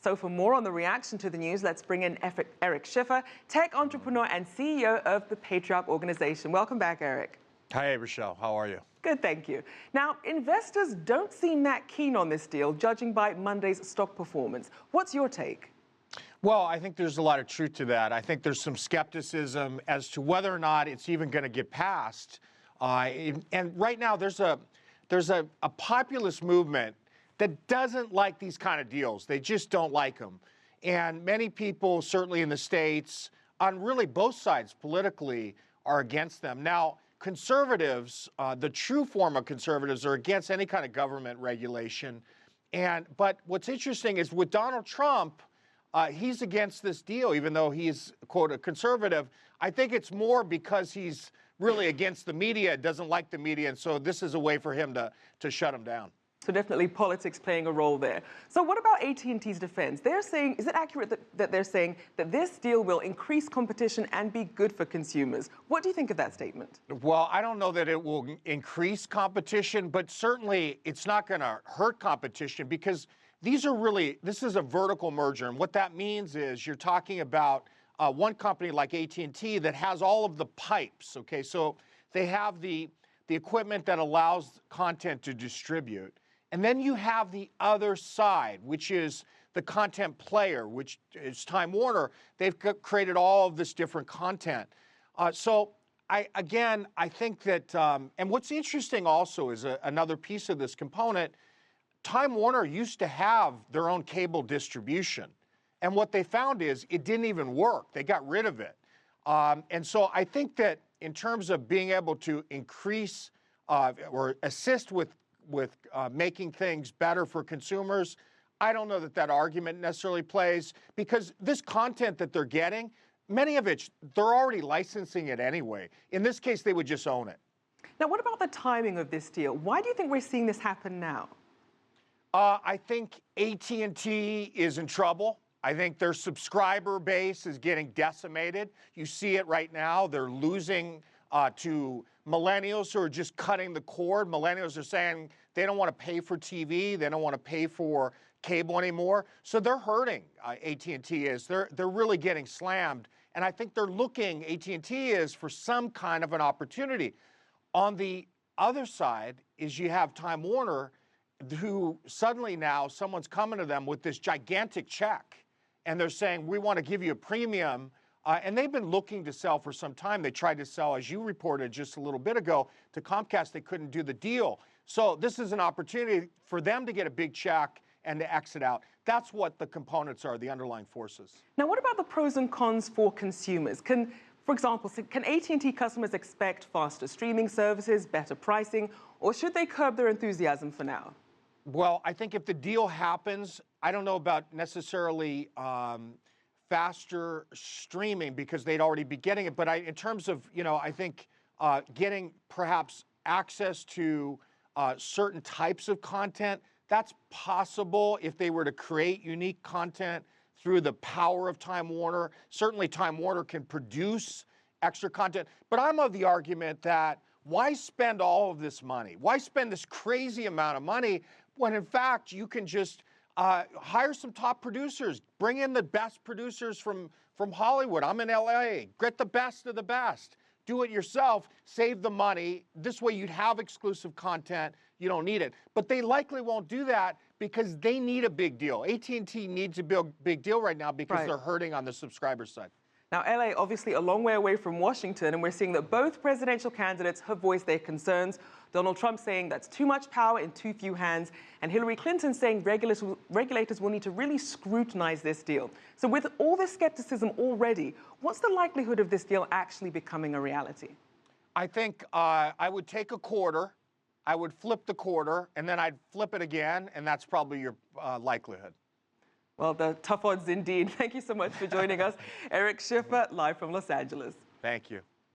So for more on the reaction to the news, let's bring in Eric Schiffer, tech entrepreneur and CEO of the Patriarch organization. Welcome back, Eric. Hi, Rachelle. How are you? Good, thank you. Now, investors don't seem that keen on this deal, judging by Monday's stock performance. What's your take? Well, I think there's a lot of truth to that. I think there's some skepticism as to whether or not it's even going to get passed. And right now, there's a populist movement that doesn't like these kind of deals. They just don't like them. And many people, certainly in the States, on really both sides politically, are against them. Now, conservatives, the true form of conservatives, are against any kind of government regulation. But what's interesting is with Donald Trump, he's against this deal, even though he's, quote, a conservative. I think it's more because he's really against the media, doesn't like the media, and so this is a way for him to shut him down. So definitely politics playing a role there. So what about AT&T's defense? They're saying, is it accurate that they're saying that this deal will increase competition and be good for consumers? What do you think of that statement? Well, I don't know that it will increase competition, but certainly it's not going to hurt competition because this is a vertical merger. And what that means is you're talking about one company like AT&T that has all of the pipes, okay? So they have the equipment that allows content to distribute. And then you have the other side, which is the content player, which is Time Warner. They've created all of this different content. So I think that, and what's interesting also is another piece of this component, Time Warner used to have their own cable distribution. And what they found is it didn't even work. They got rid of it. And so I think that in terms of being able to increase or assist with making things better for consumers, I don't know that argument necessarily plays because this content that they're getting, many of it, they're already licensing it anyway. In this case, they would just own it. Now, what about the timing of this deal? Why do you think we're seeing this happen now? I think AT&T is in trouble. I think their subscriber base is getting decimated. You see it right now. They're losing to millennials who are just cutting the cord. Millennials are saying they don't want to pay for TV. They don't want to pay for cable anymore. So they're hurting, AT&T is. They're really getting slammed. And I think they're looking, AT&T is, for some kind of an opportunity. On the other side is you have Time Warner, who suddenly now someone's coming to them with this gigantic check. And they're saying, we want to give you a premium. And they've been looking to sell for some time. They tried to sell, as you reported just a little bit ago, to COMCAST. They couldn't do the deal. So this is an opportunity for them to get a big check and to exit out. That's what the components are, the underlying forces. Now, what about the pros and cons for consumers? For example, can AT&T customers expect faster streaming services, better pricing, or should they curb their enthusiasm for now? Well, I think if the deal happens, I don't know about necessarily faster streaming because they'd already be getting it. But in terms of, I think getting perhaps access to certain types of content, that's possible if they were to create unique content through the power of Time Warner. Certainly Time Warner can produce extra content. But I'm of the argument that why spend all of this money? Why spend this crazy amount of money when, in fact, you can just hire some top producers, bring in the best producers from Hollywood. I'm in LA. Get the best of the best. Do it yourself. Save the money. This way you'd have exclusive content. You don't need it. But they likely won't do that because they need a big deal. AT&T needs a big deal right now because they're hurting on the subscriber side. Now, LA, obviously a long way away from Washington, and we're seeing that both presidential candidates have voiced their concerns. Donald Trump saying that's too much power in too few hands, and Hillary Clinton saying regulators will need to really scrutinize this deal. So with all this skepticism already, what's the likelihood of this deal actually becoming a reality? I think I would take a quarter, I would flip the quarter, and then I'd flip it again, and that's probably your likelihood. Well, the tough odds indeed. Thank you so much for joining us. Eric Schiffer, live from Los Angeles. Thank you.